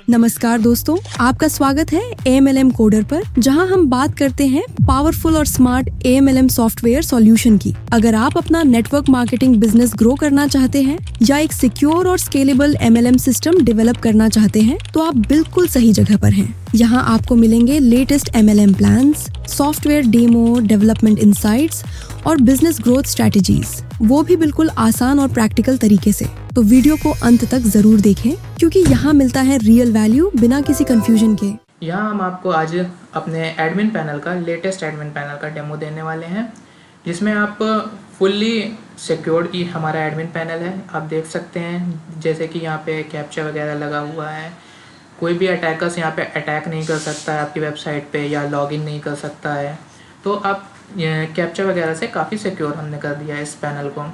नमस्कार दोस्तों, आपका स्वागत है AMLM कोडर पर, जहां हम बात करते हैं पावरफुल और स्मार्ट AMLM सॉफ्टवेयर सॉल्यूशन की। अगर आप अपना नेटवर्क मार्केटिंग बिजनेस ग्रो करना चाहते हैं या एक सिक्योर और स्केलेबल MLM सिस्टम डेवलप करना चाहते हैं, तो आप बिल्कुल सही जगह पर हैं। यहाँ आपको मिलेंगे latest MLM plans, software demo, development insights और बिजनेस ग्रोथ स्ट्रेटेजीज, वो भी बिल्कुल आसान और प्रैक्टिकल तरीके से। तो वीडियो को अंत तक जरूर देखें, क्योंकि यहाँ मिलता है रियल वैल्यू बिना किसी कंफ्यूजन के। यहाँ हम आपको आज अपने एडमिन पैनल का लेटेस्ट एडमिन पैनल का डेमो देने वाले हैं, जिसमें आप फुल्ली सिक्योर्ड की हमारा एडमिन पैनल है। आप देख सकते हैं जैसे कि यहाँ पे कैप्चा वगैरह लगा हुआ है। कोई भी अटैकर्स यहाँ पे अटैक नहीं कर सकता है आपकी वेबसाइट पे या लॉगिन नहीं कर सकता है। तो आप कैप्चा वगैरह से काफ़ी सिक्योर हमने कर दिया है इस पैनल को।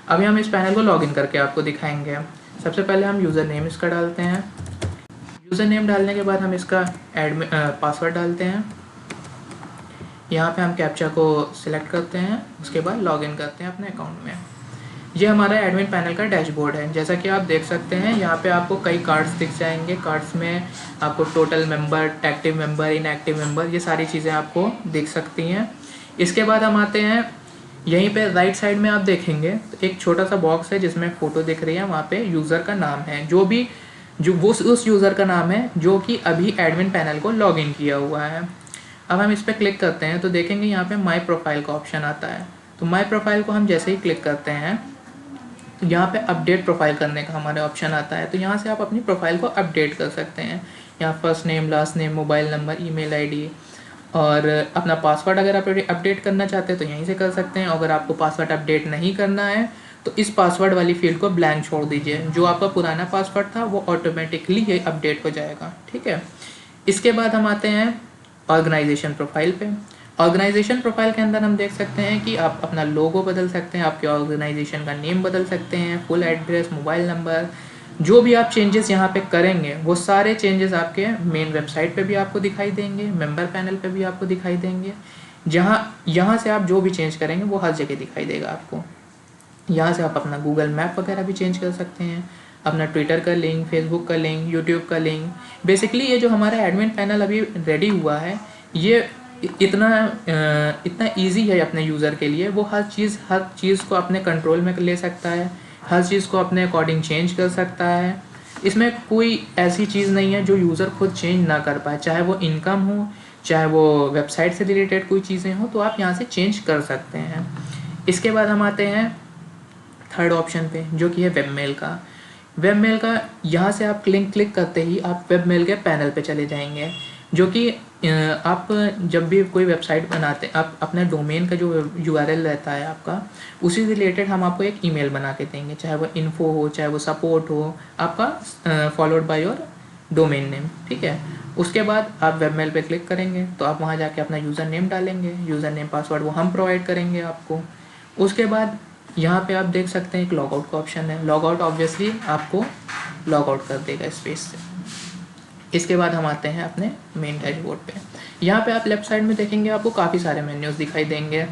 अभी हम इस पैनल को लॉगिन करके आपको दिखाएंगे। सबसे पहले हम यूज़र नेम इसका डालते हैं। यूज़र नेम डालने के बाद हम इसका पासवर्ड डालते हैं। यहाँ पे हम कैप्चा को सिलेक्ट करते हैं, उसके बाद लॉगिन करते हैं अपने अकाउंट में। ये हमारा एडमिन पैनल का डैशबोर्ड है। जैसा कि आप देख सकते हैं, यहाँ पे आपको कई कार्ड्स दिख जाएंगे। कार्ड्स में आपको total member, active member, inactive member, ये सारी चीज़ें आपको दिख सकती हैं। इसके बाद हम आते हैं, यहीं पे राइट साइड में आप देखेंगे तो एक छोटा सा बॉक्स है जिसमें फ़ोटो दिख रही है। वहाँ पे यूज़र का नाम है, जो वो उस यूज़र का नाम है जो कि अभी एडमिन पैनल को लॉगिन किया हुआ है। अब हम इस पर क्लिक करते हैं तो देखेंगे यहाँ पे माई प्रोफाइल का ऑप्शन आता है। तो माई प्रोफाइल को हम जैसे ही क्लिक करते हैं तो यहाँ पे अपडेट प्रोफाइल करने का हमारे ऑप्शन आता है। तो यहाँ से आप अपनी प्रोफाइल को अपडेट कर सकते हैं। यहाँ first name, last name, mobile number, email ID और अपना पासवर्ड अगर आप अपडेट करना चाहते हैं तो यहीं से कर सकते हैं। अगर आपको पासवर्ड अपडेट नहीं करना है तो इस पासवर्ड वाली फील्ड को ब्लैंक छोड़ दीजिए। जो आपका पुराना पासवर्ड था वो ऑटोमेटिकली ये अपडेट हो जाएगा, ठीक है। इसके बाद हम आते हैं ऑर्गेनाइजेशन प्रोफाइल पे। ऑर्गेनाइजेशन प्रोफाइल के अंदर हम देख सकते हैं कि आप अपना लोगो बदल सकते हैं, आपके ऑर्गेनाइजेशन का नेम बदल सकते हैं, फुल एड्रेस, मोबाइल नंबर, जो भी आप चेंजेस यहाँ पे करेंगे वो सारे चेंजेस आपके मेन वेबसाइट पे भी आपको दिखाई देंगे, मेंबर पैनल पे भी आपको दिखाई देंगे। यहाँ से आप जो भी चेंज करेंगे वो हर जगह दिखाई देगा आपको। यहाँ से आप अपना गूगल मैप वगैरह भी चेंज कर सकते हैं, अपना ट्विटर का लिंक, फेसबुक का लिंक, यूट्यूब का लिंक। बेसिकली ये जो हमारा एडमिन पैनल अभी रेडी हुआ है, ये इतना ईजी है अपने यूज़र के लिए। वो हर चीज़ को अपने कंट्रोल में ले सकता है, हर चीज़ को अपने अकॉर्डिंग चेंज कर सकता है। इसमें कोई ऐसी चीज़ नहीं है जो यूज़र खुद चेंज ना कर पाए, चाहे वो इनकम हो, चाहे वो वेबसाइट से रिलेटेड कोई चीज़ें हो, तो आप यहाँ से चेंज कर सकते हैं। इसके बाद हम आते हैं थर्ड ऑप्शन पे, जो कि है वेब मेल का। वेब मेल का यहाँ से आप क्लिक करते ही आप वेब मेल के पैनल पे चले जाएंगे, जो कि आप जब भी कोई वेबसाइट बनाते हैं, आप अपने डोमेन का जो URL रहता है आपका, उसी रिलेटेड हम आपको एक ईमेल बना के देंगे, चाहे वो इन्फो हो, चाहे वो सपोर्ट हो आपका, followed by your domain name, ठीक है। उसके बाद आप वेब मेल पे क्लिक करेंगे तो आप वहाँ जाके अपना यूज़र नेम डालेंगे। यूज़र नेम पासवर्ड वो हम प्रोवाइड करेंगे आपको। उसके बाद यहाँ पे आप देख सकते हैं एक लॉगआउट का ऑप्शन है। लॉगआउट ऑब्वियसली आपको लॉगआउट कर देगा स्पेस से। इसके बाद हम आते हैं अपने मेन डैशबोर्ड पे। यहाँ पे आप लेफ्ट साइड में देखेंगे आपको काफ़ी सारे मेन्यूज़ दिखाई देंगे।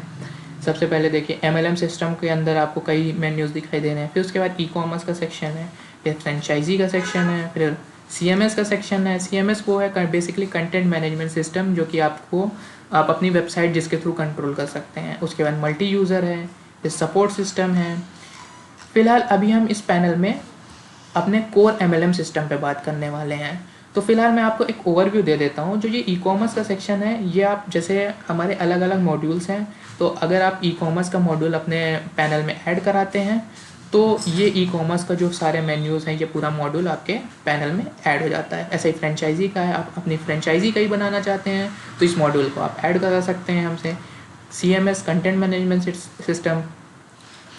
सबसे पहले देखिए MLM सिस्टम के अंदर आपको कई मेन्यूज़ दिखाई दे रहे हैं। फिर उसके बाद ई-कॉमर्स का सेक्शन है, फिर फ्रेंचाइजी का सेक्शन है, फिर CMS का सेक्शन है। CMS वो है बेसिकली कंटेंट मैनेजमेंट सिस्टम, जो कि आप अपनी वेबसाइट जिसके थ्रू कंट्रोल कर सकते हैं। उसके बाद मल्टी यूज़र है, फिर सपोर्ट सिस्टम है। फ़िलहाल अभी हम इस पैनल में अपने कोर MLM सिस्टम पे बात करने वाले हैं। तो फिलहाल मैं आपको एक ओवरव्यू दे देता हूँ। जो ये ई-कॉमर्स का सेक्शन है, ये आप जैसे हमारे अलग अलग मॉड्यूल्स हैं, तो अगर आप ई-कॉमर्स का मॉड्यूल अपने पैनल में ऐड कराते हैं तो ये ई-कॉमर्स का जो सारे मेन्यूज़ हैं, ये पूरा मॉड्यूल आपके पैनल में ऐड हो जाता है। ऐसे ही फ्रेंचाइजी का है, आप अपनी फ्रेंचाइजी का ही बनाना चाहते हैं तो इस मॉड्यूल को आप ऐड करा सकते हैं हमसे। CMS कंटेंट मैनेजमेंट सिस्टम,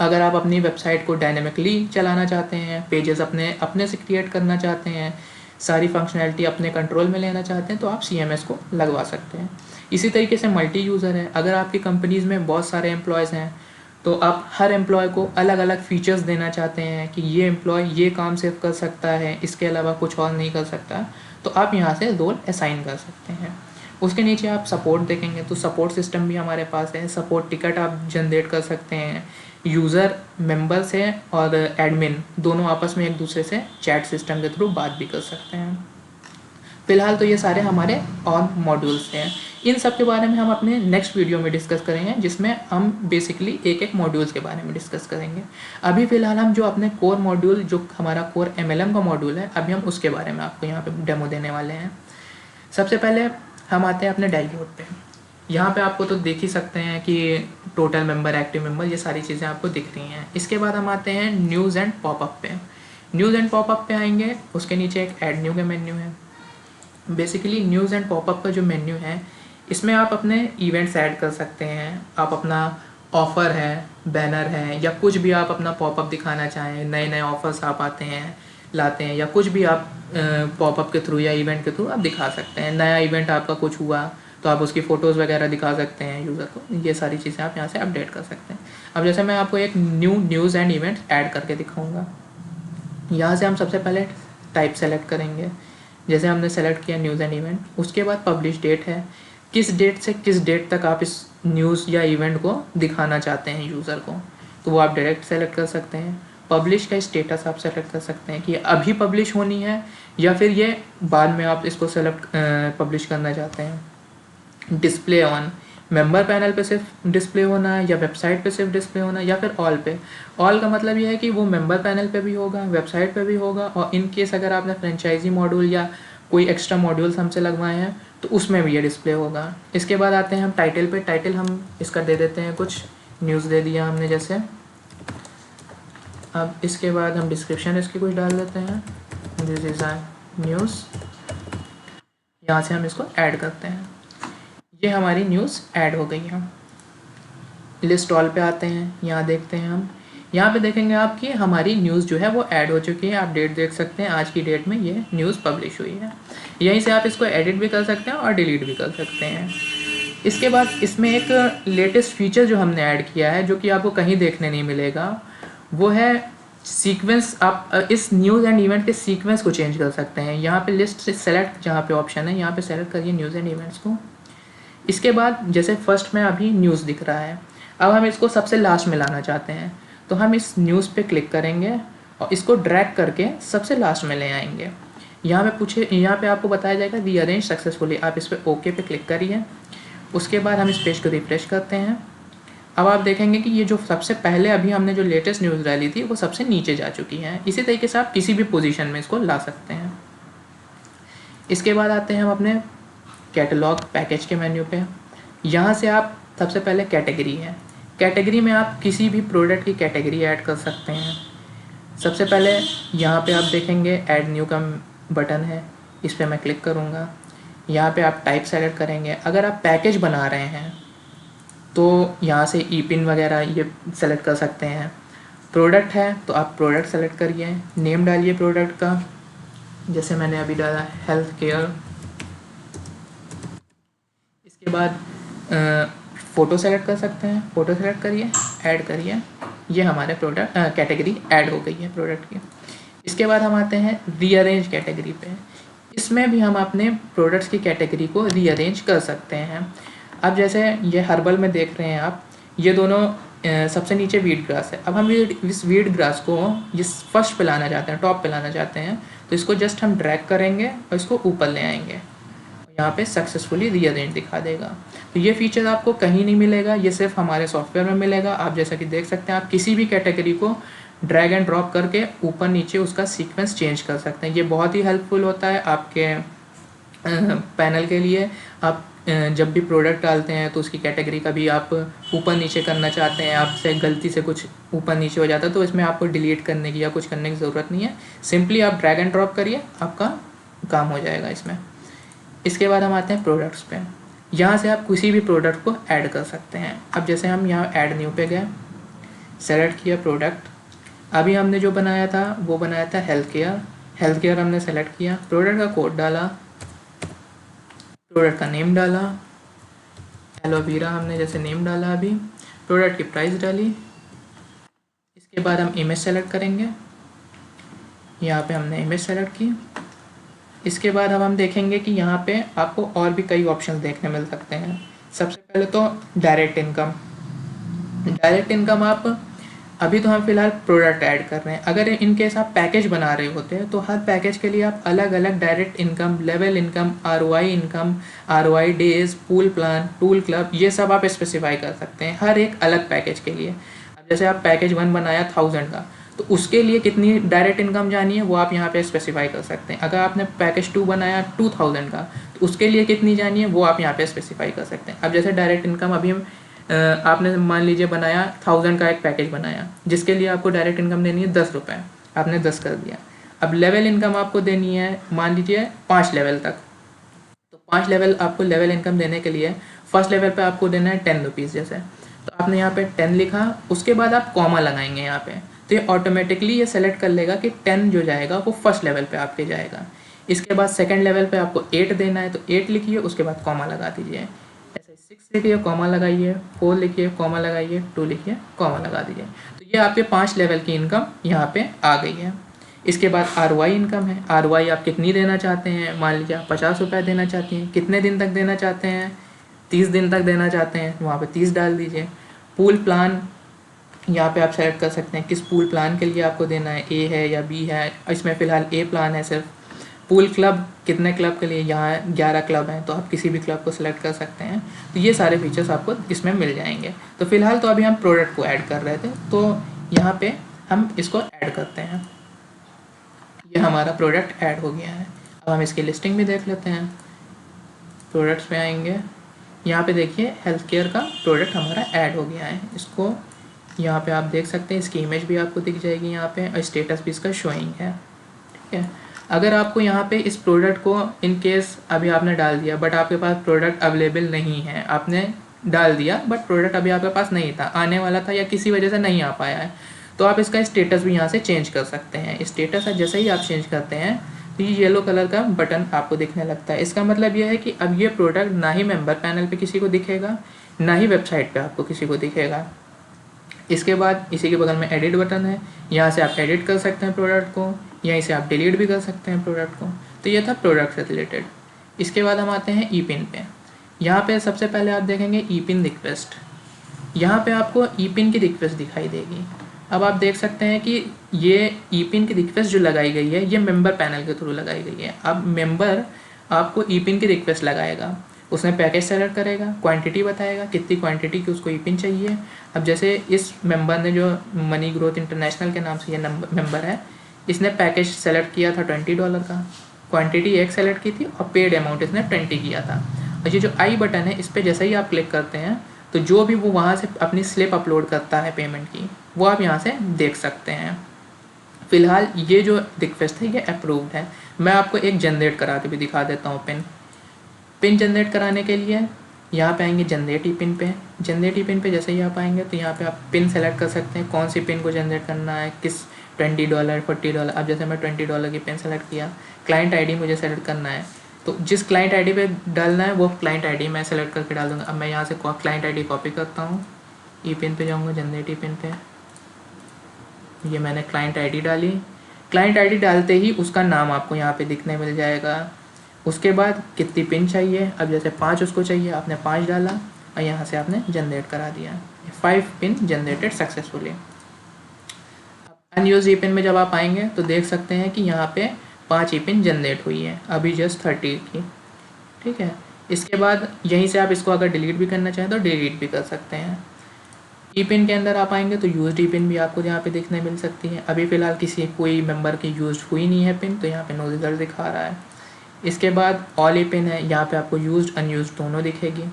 अगर आप अपनी वेबसाइट को डायनेमिकली चलाना चाहते हैं, पेजेस अपने से क्रिएट करना चाहते हैं, सारी फंक्शनैलिटी अपने कंट्रोल में लेना चाहते हैं, तो आप CMS को लगवा सकते हैं। इसी तरीके से मल्टी यूज़र है। अगर आपकी कंपनीज़ में बहुत सारे एम्प्लॉयज़ हैं तो आप हर एम्प्लॉय को अलग अलग फीचर्स देना चाहते हैं कि ये एम्प्लॉय ये काम सिर्फ कर सकता है, इसके अलावा कुछ और नहीं कर सकता, तो आप यहाँ से रोल असाइन कर सकते हैं। उसके नीचे आप सपोर्ट देखेंगे तो सपोर्ट सिस्टम भी हमारे पास है। सपोर्ट टिकट आप जनरेट कर सकते हैं। यूज़र मेंबर्स हैं और एडमिन दोनों आपस में एक दूसरे से चैट सिस्टम के थ्रू बात भी कर सकते हैं। फ़िलहाल तो ये सारे हमारे ऑन मॉड्यूल्स हैं। इन सब के बारे में हम अपने नेक्स्ट वीडियो में डिस्कस करेंगे, जिसमें हम बेसिकली एक एक मॉड्यूल्स के बारे में डिस्कस करेंगे। अभी फ़िलहाल हम जो अपने कोर मॉड्यूल, जो हमारा कोर MLM का मॉड्यूल है, अभी हम उसके बारे में आपको यहाँ पे डेमो देने वाले हैं। सबसे पहले हम आते हैं अपने डैशबोर्ड पे। यहाँ पे आपको तो देख ही सकते हैं कि टोटल मेंबर, एक्टिव मेंबर, ये सारी चीज़ें आपको दिख रही हैं। इसके बाद हम आते हैं न्यूज़ एंड पॉपअप पे। न्यूज़ एंड पॉपअप पे आएंगे, उसके नीचे एक ऐड न्यू का मेन्यू है। बेसिकली न्यूज़ एंड पॉपअप का जो मेन्यू है, इसमें आप अपने इवेंट्स ऐड कर सकते हैं। आप अपना ऑफ़र है, बैनर है, या कुछ भी आप अपना पॉपअप दिखाना चाहें, नए नए ऑफ़र्स आप लाते हैं, या कुछ भी आप पॉपअप के थ्रू या इवेंट के थ्रू आप दिखा सकते हैं। नया इवेंट आपका कुछ हुआ तो आप उसकी फ़ोटोज़ वगैरह दिखा सकते हैं यूज़र को। ये सारी चीज़ें आप यहाँ से अपडेट कर सकते हैं। अब जैसे मैं आपको एक न्यूज़ एंड इवेंट्स ऐड करके दिखाऊँगा। यहाँ से हम सबसे पहले टाइप सेलेक्ट करेंगे। जैसे हमने सेलेक्ट किया न्यूज़ एंड इवेंट, उसके बाद पब्लिश डेट है, किस डेट से किस डेट तक आप इस न्यूज़ या इवेंट को दिखाना चाहते हैं यूज़र को, तो वो आप डायरेक्ट सेलेक्ट कर सकते हैं। पब्लिश का स्टेटस आप सेलेक्ट कर सकते हैं कि अभी पब्लिश होनी है या फिर ये बाद में आप इसको पब्लिश करना चाहते हैं। डिस्प्ले ऑन, मेंबर पैनल पे सिर्फ डिस्प्ले होना है, या वेबसाइट पे सिर्फ डिस्प्ले होना है, या फिर ऑल पे। ऑल का मतलब ये है कि वो मेंबर पैनल पे भी होगा, वेबसाइट पे भी होगा, और इन केस अगर आपने फ्रेंचाइजी मॉड्यूल या कोई एक्स्ट्रा मॉड्यूल्स हमसे लगवाए हैं तो उसमें भी ये डिस्प्ले होगा। इसके बाद आते हैं हम टाइटल पे। टाइटल हम इसका दे देते हैं, कुछ न्यूज़ दे दिया हमने जैसे। अब इसके बाद हम डिस्क्रिप्शन इसकी कुछ डाल देते हैं, दिस इज़ अ न्यूज़। यहाँ से हम इसको ऐड करते हैं। ये हमारी न्यूज़ ऐड हो गई है। लिस्ट ऑल पे आते हैं, यहाँ देखते हैं हम। यहाँ पे देखेंगे आप कि हमारी न्यूज़ जो है वो ऐड हो चुकी है। आप डेट देख सकते हैं, आज की डेट में ये न्यूज़ पब्लिश हुई है। यहीं से आप इसको एडिट भी कर सकते हैं और डिलीट भी कर सकते हैं। इसके बाद इसमें एक लेटेस्ट फीचर जो हमने ऐड किया है, जो कि आपको कहीं देखने नहीं मिलेगा, वो है सीक्वेंस। आप इस न्यूज़ एंड इवेंट के सीक्वेंस को चेंज कर सकते हैं। यहाँ पे लिस्ट से सेलेक्ट, जहाँ पे ऑप्शन है, यहाँ पे सेलेक्ट करिए न्यूज़ एंड इवेंट्स को। इसके बाद जैसे फर्स्ट में अभी न्यूज़ दिख रहा है, अब हम इसको सबसे लास्ट में लाना चाहते हैं, तो हम इस न्यूज़ पे क्लिक करेंगे और इसको ड्रैग करके सबसे लास्ट में ले आएंगे। यहाँ पे आपको बताया जाएगा रीअरेंज सक्सेसफुली, आप इस पर ओके पे क्लिक करिए। उसके बाद हम इस पेज को रिफ्रेश करते हैं। अब आप देखेंगे कि ये जो सबसे पहले अभी हमने जो लेटेस्ट न्यूज़ डाली थी वो सबसे नीचे जा चुकी है। इसी तरीके से आप किसी भी पोजीशन में इसको ला सकते हैं। इसके बाद आते हैं हम अपने कैटलॉग पैकेज के मेन्यू पे। यहाँ से आप सबसे पहले कैटेगरी है, कैटेगरी में आप किसी भी प्रोडक्ट की कैटेगरी ऐड कर सकते हैं। सबसे पहले यहाँ पे आप देखेंगे ऐड न्यू का बटन है, इस पर मैं क्लिक करूँगा। यहाँ पे आप टाइप सेलेक्ट करेंगे। अगर आप पैकेज बना रहे हैं तो यहाँ से ई पिन वगैरह ये सेलेक्ट कर सकते हैं। प्रोडक्ट है तो आप प्रोडक्ट सेलेक्ट करिए, नेम डालिए प्रोडक्ट का, जैसे मैंने अभी डाला हेल्थ केयर। इसके बाद फ़ोटो सेलेक्ट कर सकते हैं, फ़ोटो सेलेक्ट करिए, ऐड करिए। ये हमारे प्रोडक्ट कैटेगरी ऐड हो गई है प्रोडक्ट की। इसके बाद हम आते हैं रीअरेंज कैटेगरी पे। इसमें भी हम अपने प्रोडक्ट्स की कैटेगरी को रीअरेंज कर सकते हैं। अब जैसे ये हर्बल में देख रहे हैं आप, ये दोनों सबसे नीचे वीट ग्रास है। अब हम इस वीट ग्रास को जिस फर्स्ट पे लाना चाहते हैं, टॉप पे लाना चाहते हैं, तो इसको जस्ट हम ड्रैग करेंगे और इसको ऊपर ले आएंगे। यहाँ पे सक्सेसफुली रीअरेंज दिखा देगा। तो ये फीचर आपको कहीं नहीं मिलेगा, ये सिर्फ हमारे सॉफ्टवेयर में मिलेगा। आप जैसा कि देख सकते हैं, आप किसी भी कैटेगरी को ड्रैग एंड ड्रॉप करके ऊपर नीचे उसका सीक्वेंस चेंज कर सकते हैं। ये बहुत ही हेल्पफुल होता है आपके पैनल के लिए। आप जब भी प्रोडक्ट डालते हैं तो उसकी कैटेगरी का भी आप ऊपर नीचे करना चाहते हैं, आपसे गलती से कुछ ऊपर नीचे हो जाता है, तो इसमें आपको डिलीट करने की या कुछ करने की ज़रूरत नहीं है। सिंपली आप ड्रैग एंड ड्रॉप करिए, आपका काम हो जाएगा इसमें। इसके बाद हम आते हैं प्रोडक्ट्स पे। यहाँ से आप किसी भी प्रोडक्ट को ऐड कर सकते हैं। अब जैसे हम यहाँ ऐड न्यू पे गए, सेलेक्ट किया प्रोडक्ट। अभी हमने जो बनाया था वो बनाया था हेल्थ केयर। हेल्थ केयर हमने सेलेक्ट किया, प्रोडक्ट का कोड डाला, प्रोडक्ट का नेम डाला, एलोवेरा हमने जैसे नेम डाला, अभी प्रोडक्ट की प्राइस डाली। इसके बाद हम इमेज सेलेक्ट करेंगे, यहाँ पे हमने इमेज सेलेक्ट की। इसके बाद अब हम देखेंगे कि यहाँ पे आपको और भी कई ऑप्शन देखने मिल सकते हैं। सबसे पहले तो डायरेक्ट इनकम। डायरेक्ट इनकम आप अभी तो हम फिलहाल प्रोडक्ट ऐड कर रहे हैं। अगर इन केस आप पैकेज बना रहे होते हैं तो हर पैकेज के लिए आप अलग अलग direct income, level income, ROI income, ROI days, pool plan, tool club, ये सब आप स्पेसिफाई कर सकते हैं हर एक अलग पैकेज के लिए। अब जैसे आप पैकेज 1 बनाया 1000 का, तो उसके लिए कितनी डायरेक्ट इनकम जानी है वो आप यहाँ पे स्पेसिफाई कर सकते हैं। अगर आपने पैकेज 2 बनाया 2000 का, तो उसके लिए कितनी जानी है वो आप यहाँ पे स्पेसिफाई कर सकते हैं। अब जैसे डायरेक्ट इनकम अभी हम आपने मान लीजिए बनाया 1000 का एक पैकेज बनाया, जिसके लिए आपको डायरेक्ट इनकम देनी है 10 रुपये, आपने 10 कर दिया। अब लेवल इनकम आपको देनी है मान लीजिए 5 लेवल तक, तो 5 लेवल आपको लेवल इनकम देने के लिए फर्स्ट लेवल पे आपको देना है 10 रुपीज़ जैसे, तो आपने यहाँ पे 10 लिखा, उसके बाद आप कॉमा लगाएंगे यहाँ पे, तो ये ऑटोमेटिकली ये सेलेक्ट कर लेगा कि 10 जो जाएगा वो फर्स्ट लेवल पे आपके जाएगा। इसके बाद सेकंड लेवल पे आपको 8 देना है, तो 8 लिखिए, उसके बाद कॉमा लगा दीजिए। ऐसे 6 लिखिए, कॉमा लगाइए, 4 लिखिए, कॉमा लगाइए, 2 लिखिए, कॉमा लगा दीजिए। तो ये आपके 5 लेवल की इनकम यहाँ पे आ गई है। इसके बाद आरओआई इनकम है। आरओआई आप कितनी देना चाहते हैं, मान लीजिए आप 50 रुपये देना चाहती हैं, कितने दिन तक देना चाहते हैं, 30 दिन तक देना चाहते हैं, वहाँ पे 30 डाल दीजिए। पूल प्लान यहाँ पे आप सेलेक्ट कर सकते हैं किस पूल प्लान के लिए आपको देना है, ए है या बी है, इसमें फ़िलहाल ए प्लान है सिर्फ। पूल क्लब कितने क्लब के लिए, यहाँ 11 क्लब हैं, तो आप किसी भी क्लब को सिलेक्ट कर सकते हैं। तो ये सारे फीचर्स आपको इसमें मिल जाएंगे। तो फिलहाल तो अभी हम प्रोडक्ट को ऐड कर रहे थे, तो यहाँ पे हम इसको ऐड करते हैं। ये हमारा प्रोडक्ट ऐड हो गया है। अब हम इसकी लिस्टिंग भी देख लेते हैं। प्रोडक्ट्स पे आएंगे, यहाँ पे देखिए हेल्थ केयर का प्रोडक्ट हमारा ऐड हो गया है। इसको यहाँ पे आप देख सकते हैं, इसकी इमेज भी आपको दिख जाएगी यहाँ पे, और स्टेटस भी इसका शोइंग है। ठीक है, अगर आपको यहाँ पे इस प्रोडक्ट को इन केस अभी आपने डाल दिया बट आपके पास प्रोडक्ट अवेलेबल नहीं है, आपने डाल दिया बट प्रोडक्ट अभी आपके पास नहीं था, आने वाला था या किसी वजह से नहीं आ पाया है, तो आप इसका स्टेटस भी यहाँ से चेंज कर सकते हैं। स्टेटस जैसे ही आप चेंज करते हैं तो ये येलो कलर का बटन आपको दिखने लगता है। इसका मतलब ये है कि अब ये प्रोडक्ट ना ही मेंबर पैनल पे किसी को दिखेगा, ना ही वेबसाइट पे आपको किसी को दिखेगा। इसके बाद इसी के बगल में एडिट बटन है, यहाँ से आप एडिट कर सकते हैं प्रोडक्ट को, यहीं से आप डिलीट भी कर सकते हैं प्रोडक्ट को। तो ये था प्रोडक्ट से रिलेटेड। इसके बाद हम आते हैं ई पिन पे। यहाँ पे सबसे पहले आप देखेंगे ई पिन रिक्वेस्ट। यहाँ पे आपको ई पिन की रिक्वेस्ट दिखाई देगी। अब आप देख सकते हैं कि ये ई पिन की रिक्वेस्ट जो लगाई गई है ये मेंबर पैनल के थ्रू लगाई गई है। अब मेंबर आपको ई पिन की रिक्वेस्ट लगाएगा, उसने पैकेज सेलेक्ट करेगा, क्वांटिटी बताएगा कितनी क्वांटिटी की उसको ई पिन चाहिए। अब जैसे इस मेंबर ने जो मनी ग्रोथ इंटरनेशनल के नाम से ये मेंबर है, इसने पैकेज सेलेक्ट किया था $20 का, क्वांटिटी 1 सेलेक्ट की थी और पेड अमाउंट इसने 20 किया था। और ये जो आई बटन है इस पर जैसे ही आप क्लिक करते हैं तो जो भी वो वहाँ से अपनी स्लिप अपलोड करता है पेमेंट की, वो आप यहाँ से देख सकते हैं। फिलहाल ये जो रिक्वेस्ट है ये अप्रूव्ड है। मैं आपको एक जनरेट करा के भी दिखा देता हूँ। पिन जनरेट कराने के लिए यहाँ पे आएंगे जनरेट ई पिन पे। जनरेट ई पिन पे जैसे ही आप आएंगे तो यहाँ पे आप पिन सेलेक्ट कर सकते हैं, कौन सी पिन को जनरेट करना है, किस $20 $40। अब जैसे मैं $20 की पिन सेलेक्ट किया, क्लाइंट आईडी मुझे सेलेक्ट करना है, तो जिस क्लाइंट आईडी पे डालना है वो क्लाइंट आईडी मैं सेलेक्ट करके डाल दूँगा। अब मैं यहाँ से क्लाइंट आईडी कॉपी करता हूँ, ई पिन पे जाऊँगा, जनरेट ई पिन पे, ये मैंने क्लाइंट आईडी डाली। क्लाइंट आईडी डालते ही उसका नाम आपको यहाँ पे दिखने मिल जाएगा। उसके बाद कितनी पिन चाहिए, अब जैसे 5 उसको चाहिए, आपने 5 डाला और यहाँ से आपने जनरेट करा दिया। 5 पिन जनरेटेड सक्सेसफुली। अनयूज ई पिन में जब आप आएंगे तो देख सकते हैं कि यहाँ पे 5 ई पिन जनरेट हुई है, अभी जस्ट 30 की। ठीक है, इसके बाद यहीं से आप इसको अगर डिलीट भी करना चाहें तो डिलीट भी कर सकते हैं। ई पिन के अंदर आप आएंगे तो यूज ई पिन भी आपको यहाँ पे देखने मिल सकती है। अभी फ़िलहाल कोई मेंबर की यूज हुई नहीं है पिन, तो यहाँ पे नो रिजल्ट दिखा रहा है। इसके बाद ऑल ई पिन है, यहाँ पे आपको यूज्ड अनयूज्ड दोनों दिखेगी।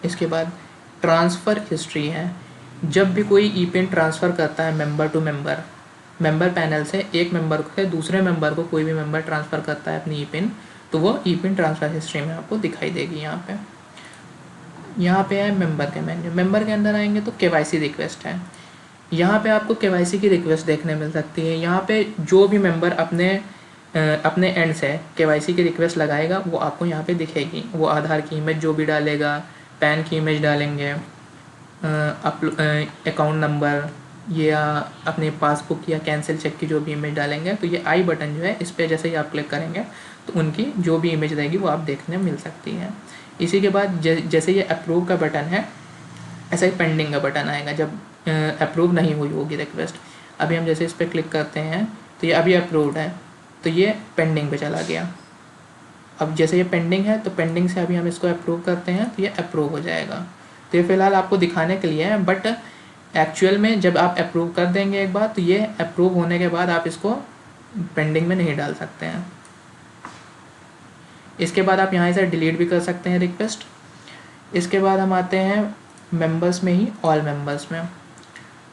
इसके बाद ट्रांसफ़र हिस्ट्री है, जब भी कोई ई पिन ट्रांसफ़र करता है member to member, member panel से एक मेंबर से दूसरे मेंबर को कोई भी मेंबर ट्रांसफ़र करता है अपनी ई पिन, तो वो ई पिन ट्रांसफ़र हिस्ट्री में आपको दिखाई देगी। यहाँ पे है मेंबर के मेन्यू। मेंबर के अंदर आएंगे तो केवाईसी रिक्वेस्ट है, यहाँ पे आपको केवाईसी की रिक्वेस्ट देखने मिल सकती है। यहाँ पे जो भी मेंबर अपने एंड से केवाईसी की रिक्वेस्ट लगाएगा वो आपको यहाँ पे दिखेगी। वो आधार की इमेज जो भी डालेगा, पैन की इमेज डालेंगे, अकाउंट नंबर या अपने पासबुक या कैंसिल चेक की जो भी इमेज डालेंगे, तो ये आई बटन जो है इस पर जैसे ही आप क्लिक करेंगे तो उनकी जो भी इमेज रहेगी वो आप देखने मिल सकती है। इसी के बाद जैसे ये अप्रूव का बटन है, ऐसा ही पेंडिंग का बटन आएगा। जब अप्रूव नहीं हुई होगी रिक्वेस्ट। अभी हम जैसे इस पर क्लिक करते हैं तो ये अभी अप्रूव्ड है, तो ये पेंडिंग पे चला गया। अब जैसे ये पेंडिंग है तो पेंडिंग से अभी हम इसको अप्रूव करते हैं तो ये अप्रूव हो जाएगा। तो ये फ़िलहाल आपको दिखाने के लिए है, बट एक्चुअल में जब आप अप्रूव कर देंगे एक बार तो ये अप्रूव होने के बाद आप इसको पेंडिंग में नहीं डाल सकते हैं। इसके बाद आप यहाँ से डिलीट भी कर सकते हैं रिक्वेस्ट। इसके बाद हम आते हैं मेंबर्स में ही ऑल मेंबर्स में।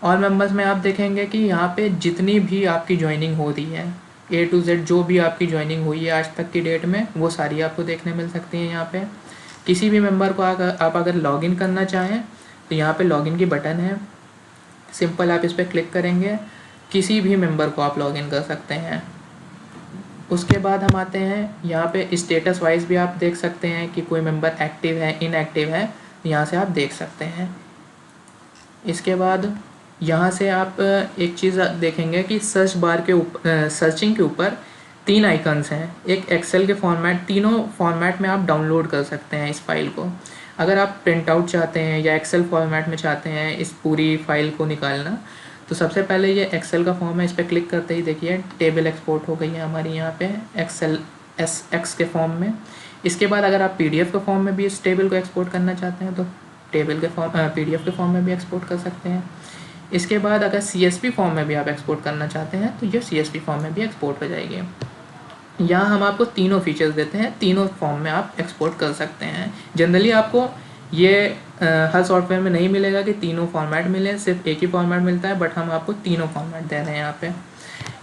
ऑल मेंबर्स में आप देखेंगे कि यहाँ पे जितनी भी आपकी ज्वाइनिंग हो रही है A to Z, जो भी आपकी ज्वाइनिंग हुई है आज तक की डेट में, वो सारी आपको देखने मिल सकती हैं यहाँ पे। किसी भी मेंबर को आप अगर लॉगिन करना चाहें तो यहाँ पे लॉगिन की बटन है, सिंपल आप इस पर क्लिक करेंगे, किसी भी मेंबर को आप लॉगिन कर सकते हैं। उसके बाद हम आते हैं यहाँ पे स्टेटस वाइज भी आप देख सकते हैं कि कोई मेंबर एक्टिव है इनएक्टिव है, यहाँ से आप देख सकते हैं। इसके बाद यहाँ से आप एक चीज़ देखेंगे कि सर्च बार के ऊपर सर्चिंग के ऊपर 3 आइकन्स हैं। एक एक्सेल के फॉर्मेट, तीनों फॉर्मेट में आप डाउनलोड कर सकते हैं इस फाइल को। अगर आप प्रिंट आउट चाहते हैं या एक्सेल फॉर्मेट में चाहते हैं इस पूरी फाइल को निकालना, तो सबसे पहले ये एक्सेल का फॉर्म है, इस पर क्लिक करते ही देखिए टेबल एक्सपोर्ट हो गई है हमारी यहाँ पे एक्सेल SX के फॉर्म में। इसके बाद अगर आप PDF के फॉर्म में भी इस टेबल को एक्सपोर्ट करना चाहते हैं तो टेबल के फॉर्म PDF के फॉर्म में भी एक्सपोर्ट कर सकते हैं। इसके बाद अगर CSV फॉर्म में भी आप एक्सपोर्ट करना चाहते हैं तो ये CSV फॉर्म में भी एक्सपोर्ट हो जाएगी। यहाँ हम आपको तीनों फीचर्स देते हैं, तीनों फॉर्म में आप एक्सपोर्ट कर सकते हैं। जनरली आपको ये हर सॉफ्टवेयर में नहीं मिलेगा कि तीनों फॉर्मेट मिले, सिर्फ एक ही फॉर्मेट मिलता है, बट हम आपको तीनों फॉर्मेट दे रहे हैं यहाँ पे।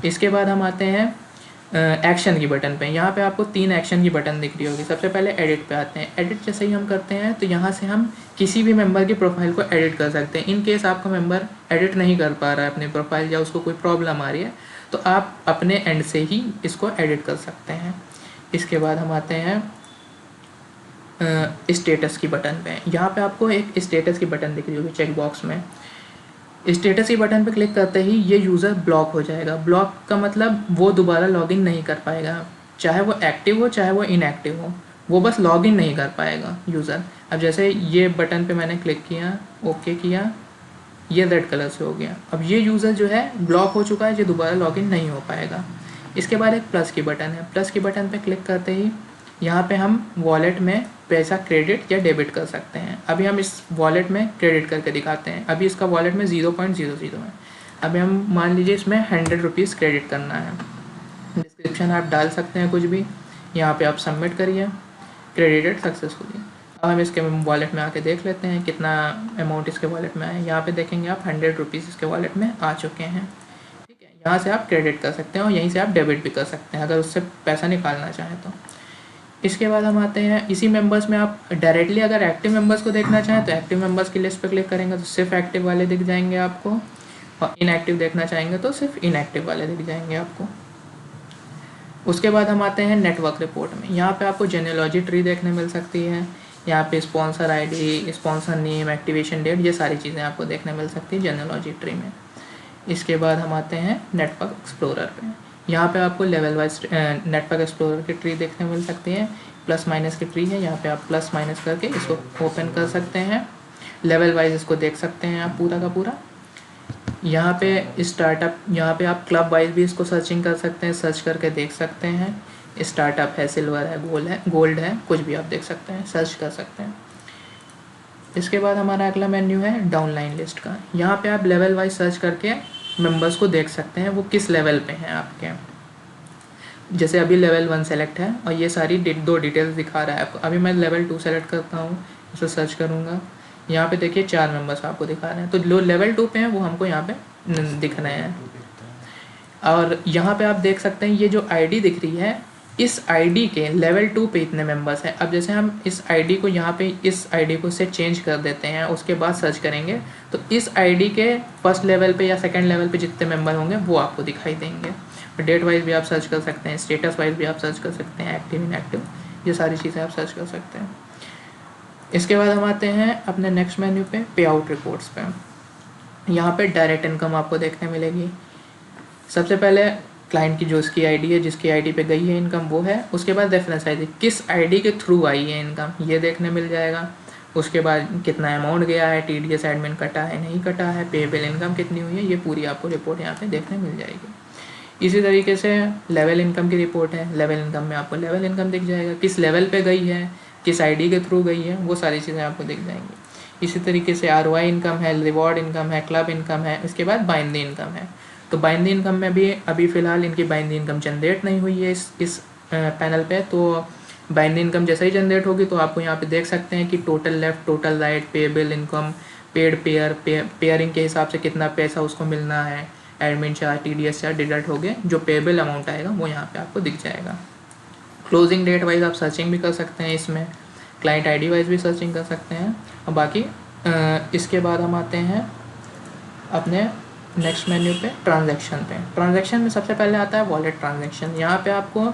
इसके बाद हम आते हैं एक्शन की बटन पे। यहाँ पे आपको 3 एक्शन की बटन दिख रही होगी। सबसे पहले एडिट पे आते हैं। एडिट जैसे ही हम करते हैं तो यहाँ से हम किसी भी मेंबर की प्रोफाइल को एडिट कर सकते हैं। इन केस आपका मेंबर एडिट नहीं कर पा रहा है अपनी प्रोफाइल या उसको कोई प्रॉब्लम आ रही है तो आप अपने एंड से ही इसको एडिट कर सकते हैं। इसके बाद हम आते हैं स्टेटस की बटन पे। यहाँ पे आपको एक स्टेटस की बटन दिख रही होगी चेक बॉक्स में। स्टेटस की बटन पे क्लिक करते ही ये यूज़र ब्लॉक हो जाएगा। ब्लॉक का मतलब वो दोबारा लॉगिन नहीं कर पाएगा, चाहे वो एक्टिव हो चाहे वो इनएक्टिव हो, वो बस लॉगिन नहीं कर पाएगा यूज़र। अब जैसे ये बटन पे मैंने क्लिक किया, ओके किया, ये रेड कलर से हो गया। अब ये यूज़र जो है ब्लॉक हो चुका है, ये दोबारा लॉगिन नहीं हो पाएगा। इसके बाद एक प्लस की बटन है। प्लस की बटन पे क्लिक करते ही यहाँ पे हम वॉलेट में पैसा क्रेडिट या डेबिट कर सकते हैं। अभी हम इस वॉलेट में क्रेडिट करके दिखाते हैं। अभी इसका वॉलेट में 0.00 है। अभी हम मान लीजिए इसमें 100 रुपीज़ क्रेडिट करना है। डिस्क्रिप्शन आप डाल सकते हैं कुछ भी, यहाँ पे आप सबमिट करिए, क्रेडिटेड सक्सेसफुली। अब हम इसके वॉलेट में आके देख लेते हैं कितना अमाउंट इसके वॉलेट में है। यहाँ पे देखेंगे आप 100 रुपीज़ इसके वॉलेट में आ चुके हैं। ठीक है, यहाँ से आप क्रेडिट कर सकते हैं और यहीं से आप डेबिट भी कर सकते हैं अगर उससे पैसा निकालना चाहें तो। इसके बाद हम आते हैं इसी मेंबर्स में आप डायरेक्टली अगर एक्टिव मेंबर्स को देखना चाहें तो एक्टिव मेंबर्स की लिस्ट पर क्लिक करेंगे तो सिर्फ एक्टिव वाले दिख जाएंगे आपको, और इनएक्टिव देखना चाहेंगे तो सिर्फ इनएक्टिव वाले दिख जाएंगे आपको। उसके बाद हम आते हैं नेटवर्क रिपोर्ट में। यहाँ पे आपको जेनेलॉजी ट्री देखने मिल सकती है। यहाँ पे sponsor ID, sponsor name, activation date, ये सारी चीज़ें आपको देखने मिल सकती है जेनेलॉजी ट्री में। इसके बाद हम आते हैं नेटवर्क एक्सप्लोरर पे। यहाँ पे आपको लेवल वाइज नेटवर्क एक्सप्लोरर की ट्री देखने मिल सकती है। प्लस माइनस की ट्री है, यहाँ पे आप प्लस माइनस करके इसको ओपन कर सकते हैं। लेवल वाइज इसको देख सकते हैं आप पूरा का पूरा। यहाँ पे स्टार्टअप, यहाँ पे आप क्लब वाइज भी इसको सर्चिंग कर सकते हैं, सर्च करके देख सकते हैं। स्टार्टअप है, सिल्वर है, गोल्ड है, कुछ भी आप देख सकते हैं, सर्च कर सकते हैं। इसके बाद हमारा अगला मेन्यू है डाउनलाइन लिस्ट का। यहाँ पे आप लेवल वाइज सर्च करके मेंबर्स को देख सकते हैं वो किस लेवल पे हैं आपके। जैसे अभी लेवल 1 सेलेक्ट है और ये सारी 2 डिटेल्स दिखा रहा है आपको। अभी मैं लेवल 2 सेलेक्ट करता हूँ, उसे सर्च करूँगा। यहाँ पे देखिए 4 मेंबर्स आपको दिखा रहे हैं, तो जो लेवल 2 पे हैं वो हमको यहाँ पे दिख रहे हैं। और यहाँ पे आप देख सकते हैं ये जो ID दिख रही है, इस ID के लेवल 2 पे इतने मेंबर्स हैं। अब जैसे हम इस ID को यहाँ पे इस ID को से चेंज कर देते हैं, उसके बाद सर्च करेंगे तो इस ID के फर्स्ट लेवल पे या सेकंड लेवल पे जितने मेंबर होंगे वो आपको दिखाई देंगे। डेट वाइज भी आप सर्च कर सकते हैं, स्टेटस वाइज भी आप सर्च कर सकते हैं, एक्टिव इनएक्टिव, ये सारी चीज़ें आप सर्च कर सकते हैं। इसके बाद हम आते हैं अपने नेक्स्ट मेन्यू पे पे आउट रिपोर्ट्स पे। यहाँ पे डायरेक्ट इनकम आपको देखने मिलेगी। सबसे पहले क्लाइंट की जो उसकी ID है, जिसकी ID पे गई है इनकम वो है। उसके बाद रेफरेंस ID, किस ID के थ्रू आई है इनकम, ये देखने मिल जाएगा। उसके बाद कितना अमाउंट गया है, TDS एडमिन कटा है नहीं कटा है, पेबल इनकम कितनी हुई है, ये पूरी आपको रिपोर्ट यहाँ पे देखने मिल जाएगी। इसी तरीके से लेवल इनकम की रिपोर्ट है, लेवल इनकम में आपको लेवल इनकम दिख जाएगा, किस लेवल पे गई है, किस आईडी के थ्रू गई है, वो सारी चीज़ें आपको दिख जाएंगी। इसी तरीके से ROI इनकम है, रिवॉर्ड इनकम है, क्लब इनकम है, इसके बाद बाइंडी इनकम है। तो बाइंडी इनकम में भी अभी फ़िलहाल इनकी बाइंडी इनकम जनरेट नहीं हुई है इस पैनल पे। तो बाइंडी इनकम जैसे ही जनरेट होगी तो आपको यहाँ पे देख सकते हैं कि total left, total right, payable income, paid pairing के हिसाब से कितना पैसा उसको मिलना है, admin charge, TDS charge deduct हो गए, जो पेबल अमाउंट आएगा वो यहाँ पे आपको दिख जाएगा। क्लोजिंग डेट वाइज आप सर्चिंग भी कर सकते हैं, इसमें क्लाइंट ID वाइज भी सर्चिंग कर सकते हैं। और बाकी इसके बाद हम आते हैं अपने नेक्स्ट मेन्यू पे, ट्रांजैक्शन पे। ट्रांजैक्शन में सबसे पहले आता है वॉलेट ट्रांजैक्शन। यहाँ पे आपको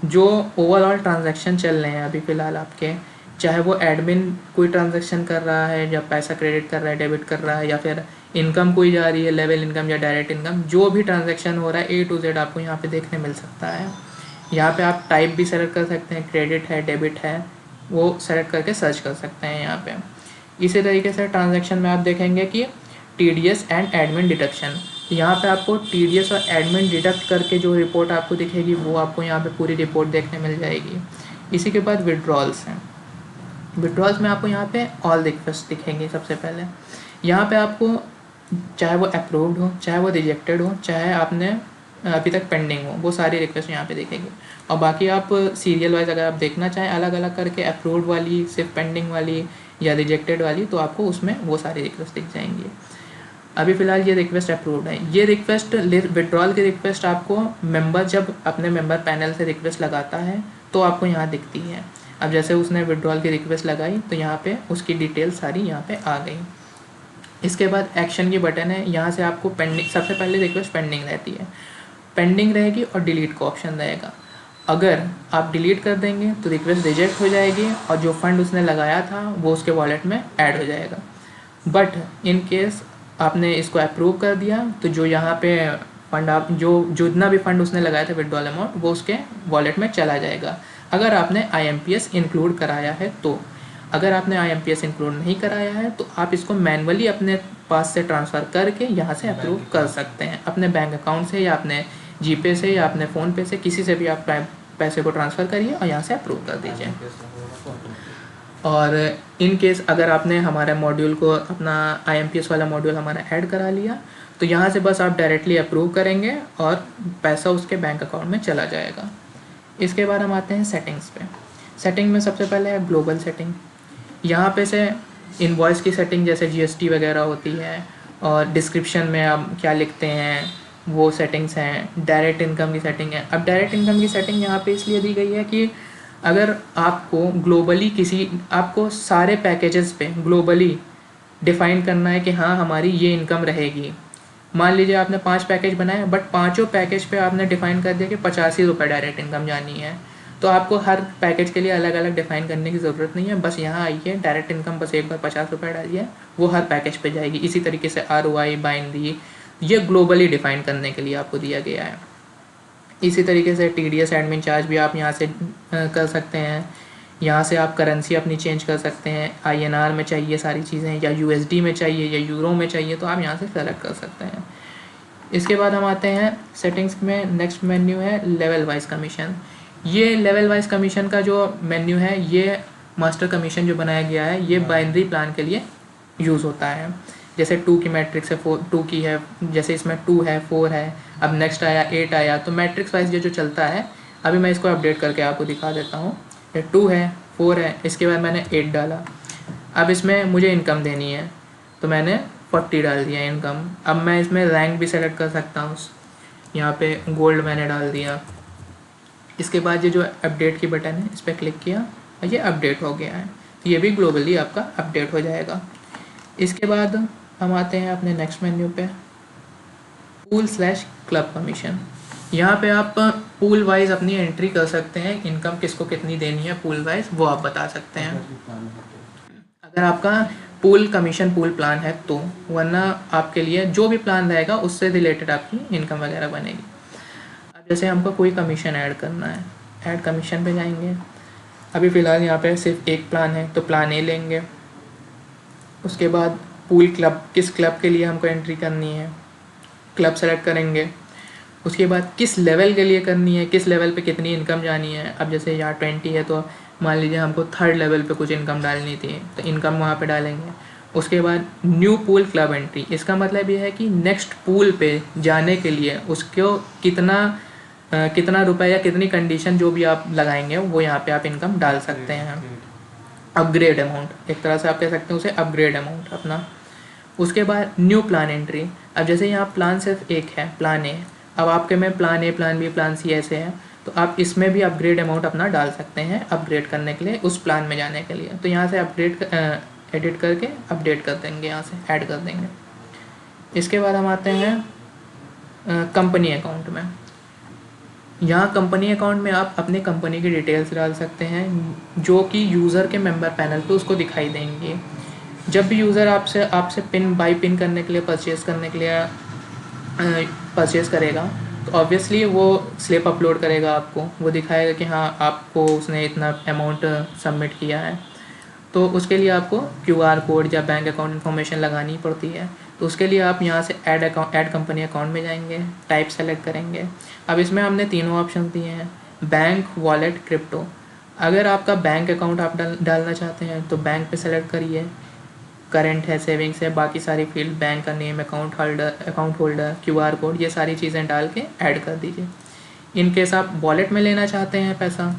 जो ओवरऑल ट्रांजैक्शन चल रहे हैं अभी फ़िलहाल आपके, चाहे वो एडमिन कोई ट्रांजैक्शन कर रहा है या पैसा क्रेडिट कर रहा है, डेबिट कर रहा है, या फिर इनकम कोई जा रही है, लेवल इनकम या डायरेक्ट इनकम, जो भी ट्रांजैक्शन हो रहा है A to Z आपको यहाँ पे देखने मिल सकता है। यहाँ पे आप टाइप भी सेलेक्ट कर सकते हैं, क्रेडिट है, डेबिट है, वो सेलेक्ट करके सर्च कर सकते हैं यहाँ पे। इसी तरीके से ट्रांजैक्शन में आप देखेंगे कि TDS एंड एडमिन डिडक्शन, यहाँ पे आपको TDS और एडमिन डिडक्ट करके जो रिपोर्ट आपको दिखेगी वो आपको यहाँ पे पूरी रिपोर्ट देखने मिल जाएगी। इसी के बाद विड्रॉल्स हैं। विड्रॉल्स में आपको यहाँ पे ऑल रिक्वेस्ट दिखेंगे। सबसे पहले यहाँ पे आपको चाहे वो अप्रूव्ड हो, चाहे वो रिजेक्टेड हो, चाहे आपने अभी तक पेंडिंग हो, वो सारी रिक्वेस्ट यहाँ पे दिखेगी। और बाकी आप सीरियल वाइज अगर आप देखना चाहें अलग अलग करके, अप्रूव्ड वाली, सिर्फ पेंडिंग वाली या रिजेक्टेड वाली, तो आपको उसमें वो सारी रिक्वेस्ट दिख जाएंगी। अभी फ़िलहाल ये रिक्वेस्ट अप्रूव्ड है। ये रिक्वेस्ट, विड्रॉल की रिक्वेस्ट आपको मेंबर जब अपने मेंबर पैनल से रिक्वेस्ट लगाता है तो आपको यहाँ दिखती है। अब जैसे उसने विड्रॉल की रिक्वेस्ट लगाई तो यहाँ पे उसकी डिटेल सारी यहाँ पे आ गई। इसके बाद एक्शन की बटन है, यहाँ से आपको पेंडिंग, सबसे पहले रिक्वेस्ट पेंडिंग रहती है, पेंडिंग रहेगी और डिलीट का ऑप्शन रहेगा। अगर आप डिलीट कर देंगे तो रिक्वेस्ट रिजेक्ट हो जाएगी और जो फंड उसने लगाया था वो उसके वॉलेट में ऐड हो जाएगा। बट इन केस आपने इसको अप्रूव कर दिया तो जो यहाँ पे फंड आप जो जितना भी फंड उसने लगाया था विड्रॉल अमाउंट, वो उसके वॉलेट में चला जाएगा। अगर आपने IMPS इंक्लूड कराया है तो, अगर आपने IMPS इंक्लूड नहीं कराया है तो आप इसको मैनुअली अपने पास से ट्रांसफ़र करके यहाँ से अप्रूव कर सकते हैं, अपने बैंक अकाउंट से या अपने GPay से या अपने फ़ोनपे से, किसी से भी आप पैसे को ट्रांसफ़र करिए और यहाँ से अप्रूव कर दीजिए। और इन केस अगर आपने हमारे मॉड्यूल को, अपना IMPS वाला मॉड्यूल हमारा ऐड करा लिया तो यहाँ से बस आप डायरेक्टली अप्रूव करेंगे और पैसा उसके बैंक अकाउंट में चला जाएगा। इसके बाद हम आते हैं सेटिंग्स पे। सेटिंग में सबसे पहले है ग्लोबल सेटिंग। यहाँ पे से इनवॉइस की सेटिंग जैसे GST वगैरह होती है, और डिस्क्रिप्शन में आप क्या लिखते हैं वो सेटिंग्स हैं। डायरेक्ट इनकम की सेटिंग है। अब डायरेक्ट इनकम की सेटिंग यहाँ पे इसलिए दी गई है कि अगर आपको ग्लोबली आपको सारे पैकेजेस पे ग्लोबली डिफ़ाइन करना है कि हाँ हमारी ये इनकम रहेगी। मान लीजिए आपने 5 पैकेज बनाए बट पांचों पैकेज पे आपने डिफ़ाइन कर दिया कि 85 रुपये डायरेक्ट इनकम जानी है, तो आपको हर पैकेज के लिए अलग अलग डिफ़ाइन करने की ज़रूरत नहीं है। बस यहाँ आइए, डायरेक्ट इनकम बस एक बार 50 रुपये डालिए, वो हर पैकेज पे जाएगी। इसी तरीके से ROI, बाइंडी, ये ग्लोबली डिफ़ाइन करने के लिए आपको दिया गया है। इसी तरीके से TDS एडमिन चार्ज भी आप यहाँ से कर सकते हैं। यहाँ से आप करेंसी अपनी चेंज कर सकते हैं, INR में चाहिए सारी चीज़ें, या USD में चाहिए या यूरो में चाहिए, तो आप यहाँ से सेलेक्ट कर सकते हैं। इसके बाद हम आते हैं सेटिंग्स में। नेक्स्ट मेन्यू है लेवल वाइज कमीशन। ये लेवल वाइज कमीशन का जो मेन्यू है, ये मास्टर कमीशन जो बनाया गया है, ये बाइनरी प्लान के लिए यूज़ होता है। जैसे 2 की मैट्रिक्स है, 2 की है, जैसे इसमें 2 है, 4 है, अब नेक्स्ट आया 8 आया, तो मैट्रिक्स वाइज जो चलता है। अभी मैं इसको अपडेट करके आपको दिखा देता हूँ। ये 2 है, 4 है, इसके बाद मैंने 8 डाला। अब इसमें मुझे इनकम देनी है तो मैंने 40 डाल दिया इनकम। अब मैं इसमें रैंक भी सेलेक्ट कर सकता हूँ, यहाँ पे गोल्ड मैंने डाल दिया। इसके बाद ये जो अपडेट की बटन है, इस पर क्लिक किया और ये अपडेट हो गया है, तो ये भी ग्लोबली आपका अपडेट हो जाएगा। इसके बाद हम आते हैं अपने नेक्स्ट मेन्यू पे, पूल/क्लब कमीशन। यहाँ पे आप पूल वाइज अपनी एंट्री कर सकते हैं, इनकम किसको कितनी देनी है पूल वाइज वो आप बता सकते हैं। अगर आपका पूल कमीशन पूल प्लान है तो, वरना आपके लिए जो भी प्लान रहेगा उससे रिलेटेड आपकी इनकम वगैरह बनेगी। अब जैसे हमको कोई कमीशन ऐड करना है, ऐड कमीशन पे जाएंगे। अभी फ़िलहाल यहाँ पे सिर्फ एक प्लान है तो प्लान A लेंगे। उसके बाद पूल क्लब, किस क्लब के लिए हमको एंट्री करनी है, क्लब सेलेक्ट करेंगे। उसके बाद किस लेवल के लिए करनी है, किस लेवल पे कितनी इनकम जानी है। अब जैसे यहाँ 20 है तो मान लीजिए हमको 3rd लेवल पे कुछ इनकम डालनी थी, तो इनकम वहाँ पे डालेंगे। उसके बाद न्यू पूल क्लब एंट्री, इसका मतलब ये है कि नेक्स्ट पूल पे जाने के लिए उसको कितना रुपए या कितनी कंडीशन जो भी आप लगाएंगे वो यहाँ पे आप इनकम डाल सकते हैं। अपग्रेड अमाउंट, एक तरह से आप कह सकते हैं उसे अपग्रेड अमाउंट अपना। उसके बाद न्यू प्लान एंट्री, अब जैसे यहाँ प्लान सिर्फ एक है, प्लान ए, अब आपके में plan A, plan B, plan C ऐसे है, तो आप इसमें भी अपग्रेड अमाउंट अपना डाल सकते हैं अपग्रेड करने के लिए, उस प्लान में जाने के लिए। तो यहाँ से अपग्रेड एडिट करके अपडेट कर देंगे, यहाँ से ऐड कर देंगे। इसके बाद हम आते हैं कंपनी अकाउंट में। यहाँ कंपनी अकाउंट में आप अपनी कंपनी की डिटेल्स डाल सकते हैं जो कि यूज़र के मेंबर पैनल पे उसको दिखाई देंगे। जब भी यूज़र आपसे पिन बाई पिन करने के लिए परचेज़ करने के लिए परचेज़ करेगा तो ऑब्वियसली वो स्लिप अपलोड करेगा, आपको वो दिखाएगा कि हाँ आपको उसने इतना अमाउंट सबमिट किया है। तो उसके लिए आपको QR कोड या बैंक अकाउंट इन्फॉर्मेशन लगानी पड़ती है। तो उसके लिए आप यहाँ से ऐड कंपनी अकाउंट में जाएंगे, टाइप सेलेक्ट करेंगे। अब इसमें हमने तीनों ऑप्शन दिए हैं, बैंक, वॉलेट, क्रिप्टो। अगर आपका बैंक अकाउंट आप डालना चाहते हैं तो बैंक पे सेलेक्ट करिए, करंट है, सेविंग्स है, बाकी सारी फील्ड, बैंक का name, account holder, QR code, ये सारी चीज़ें डाल के ऐड कर दीजिए। इन केस आप वॉलेट में लेना चाहते हैं पैसा,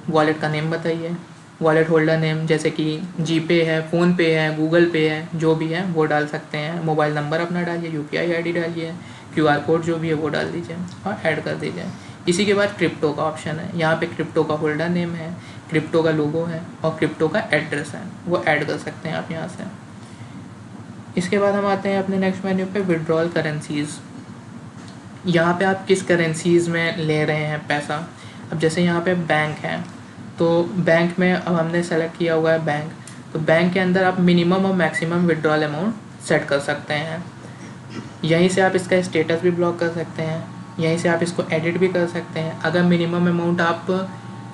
वॉलेट का नेम बताइए, वॉलेट होल्डर नेम जैसे कि जीपे है, फ़ोनपे है, गूगल पे है, जो भी है वो डाल सकते हैं। मोबाइल नंबर अपना डालिए, UPI ID डालिए, QR कोड जो भी है वो डाल दीजिए और ऐड कर दीजिए। इसी के बाद क्रिप्टो का ऑप्शन है, यहाँ पे क्रिप्टो का होल्डर नेम है, क्रिप्टो का लोगो है और क्रिप्टो का एड्रेस है, वो ऐड कर सकते हैं आप यहाँ से। इसके बाद हम आते हैं अपने नेक्स्ट मेन्यू पे, विड्रॉल करेंसीज़। यहाँ पे आप किस करेंसीज़ में ले रहे हैं पैसा। अब जैसे यहाँ पे बैंक है तो बैंक में अब हमने सेलेक्ट किया हुआ है बैंक, तो बैंक के अंदर आप मिनिमम और मैक्सिमम विड्रॉल अमाउंट सेट कर सकते हैं। यहीं से आप इसका स्टेटस भी ब्लॉक कर सकते हैं, यहीं से आप इसको एडिट भी कर सकते हैं। अगर मिनिमम अमाउंट आप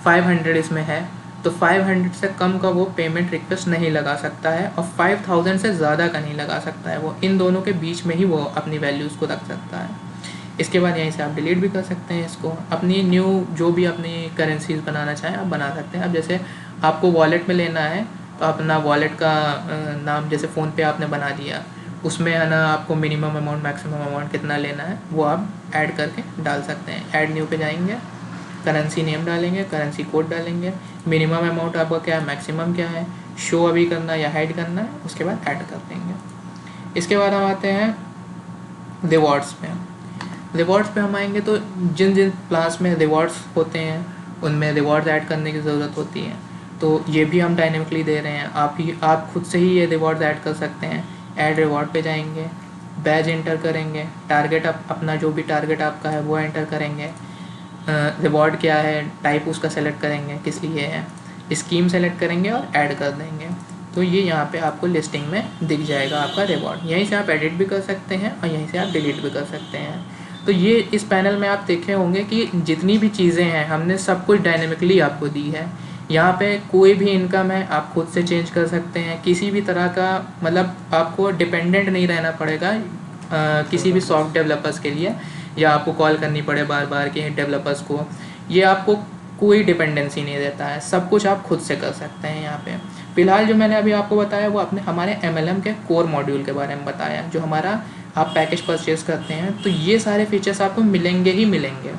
500 इसमें है तो 500 से कम का वो पेमेंट रिक्वेस्ट नहीं लगा सकता है और 5000 से ज़्यादा का नहीं लगा सकता है, वो इन दोनों के बीच में ही वो अपनी वैल्यूज़ को रख सकता है। इसके बाद यहीं से आप डिलीट भी कर सकते हैं इसको, अपनी न्यू जो भी अपनी करेंसीज बनाना चाहें आप बना सकते हैं। अब जैसे आपको वॉलेट में लेना है तो अपना वॉलेट का नाम जैसे फ़ोन पे आपने बना दिया, उसमें है ना आपको मिनिमम अमाउंट मैक्सिमम अमाउंट कितना लेना है वो आप ऐड करके डाल सकते हैं। ऐड न्यू पे जाएंगे, करेंसी नेम डालेंगे, करेंसी कोड डालेंगे, मिनिमम अमाउंट आपका क्या है, मैक्सिमम क्या है, शो अभी करना है या हाइड करना है, उसके बाद ऐड कर देंगे। इसके बाद हम आते हैं रिवॉर्ड्स पे। रिवॉर्ड्स पे हम आएंगे तो जिन जिन प्लान्स में रिवॉर्ड्स होते हैं उनमें रिवॉर्ड्स ऐड करने की ज़रूरत होती है, तो ये भी हम डायनेमिकली दे रहे हैं। आप खुद से ही ये रिवॉर्ड्स ऐड कर सकते हैं। ऐड रिवॉर्ड पे जाएंगे, बैज एंटर करेंगे, टारगेट अपना जो भी टारगेट आपका है वो एंटर करेंगे, रिवॉर्ड क्या है, टाइप उसका सेलेक्ट करेंगे किस लिए है, स्कीम सेलेक्ट करेंगे और ऐड कर देंगे। तो ये यहाँ पे आपको लिस्टिंग में दिख जाएगा आपका रिवॉर्ड। यहीं से आप एडिट भी कर सकते हैं और यहीं से आप डिलीट भी कर सकते हैं। तो ये इस पैनल में आप देखे होंगे कि जितनी भी चीज़ें हैं हमने सब कुछ डायनेमिकली आपको दी है। यहाँ पे कोई भी इनकम है आप खुद से चेंज कर सकते हैं, किसी भी तरह का मतलब आपको डिपेंडेंट नहीं रहना पड़ेगा किसी भी सॉफ्ट डेवलपर्स के लिए, या आपको कॉल करनी पड़े बार बार कि डेवलपर्स को, ये आपको कोई डिपेंडेंसी नहीं देता है, सब कुछ आप खुद से कर सकते हैं। यहाँ पे फ़िलहाल जो मैंने अभी आपको बताया वो अपने हमारे MLM के कोर मॉड्यूल के बारे में बताया, जो हमारा आप पैकेज परचेज़ करते हैं तो ये सारे फीचर्स आपको मिलेंगे ही मिलेंगे।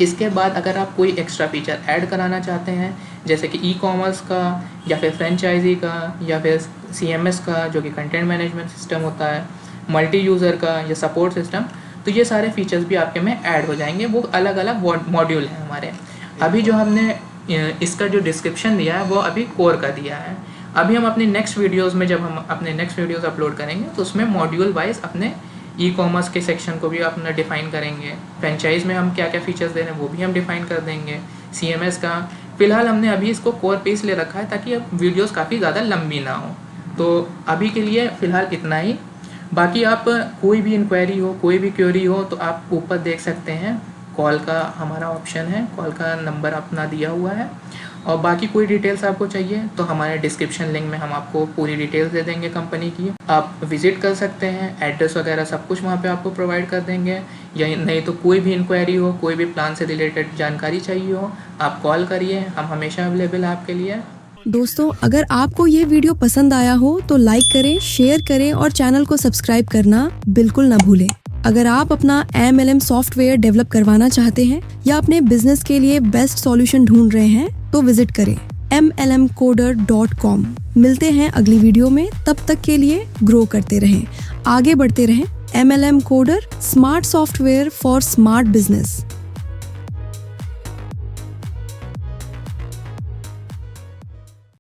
इसके बाद अगर आप कोई एक्स्ट्रा फीचर ऐड कराना चाहते हैं जैसे कि ई-कॉमर्स का या फिर फ्रेंचाइजी का या फिर CMS का जो कि कंटेंट मैनेजमेंट सिस्टम होता है, मल्टी यूज़र का या सपोर्ट सिस्टम, तो ये सारे फीचर्स भी आपके में ऐड हो जाएंगे। वो अलग अलग मॉड्यूल हैं हमारे। अभी जो हमने इसका जो डिस्क्रिप्शन दिया है वो अभी कोर का दिया है। अभी हम अपने नेक्स्ट वीडियोज़ में जब हम अपने नेक्स्ट वीडियोज़ अपलोड करेंगे तो उसमें मॉड्यूल वाइज अपने ई-कॉमर्स के सेक्शन को भी अपना डिफ़ाइन करेंगे, फ्रेंचाइज में हम क्या क्या फ़ीचर्स दे रहे हैं वो भी हम डिफ़ाइन कर देंगे, CMS का। फ़िलहाल हमने अभी इसको कोर पे इसलिए रखा है ताकि अब वीडियोज़ काफ़ी ज़्यादा लंबी ना हो। तो अभी के लिए फ़िलहाल इतना ही। बाकी आप कोई भी इंक्वायरी हो, कोई भी क्वेरी हो तो आप ऊपर देख सकते हैं कॉल का हमारा ऑप्शन है, कॉल का नंबर अपना दिया हुआ है। और बाकी कोई डिटेल्स आपको चाहिए तो हमारे डिस्क्रिप्शन लिंक में हम आपको पूरी डिटेल्स दे देंगे कंपनी की, आप विजिट कर सकते हैं। एड्रेस वगैरह सब कुछ वहाँ पे आपको प्रोवाइड कर देंगे। या नहीं तो कोई भी इंक्वायरी हो, कोई भी प्लान से रिलेटेड जानकारी चाहिए हो, आप कॉल करिए, हम हमेशा अवेलेबल हैं आपके लिए। दोस्तों, अगर आपको ये वीडियो पसंद आया हो तो लाइक करें, शेयर करें और चैनल को सब्सक्राइब करना बिल्कुल ना भूलें। अगर आप अपना AMLM सॉफ्टवेयर डेवलप करवाना चाहते हैं या अपने बिजनेस के लिए बेस्ट सॉल्यूशन ढूंढ रहे हैं तो विजिट करें mlmcoder.com। मिलते हैं अगली वीडियो में, तब तक के लिए ग्रो करते रहें, आगे बढ़ते रहें। MLM coder, smart software for smart business.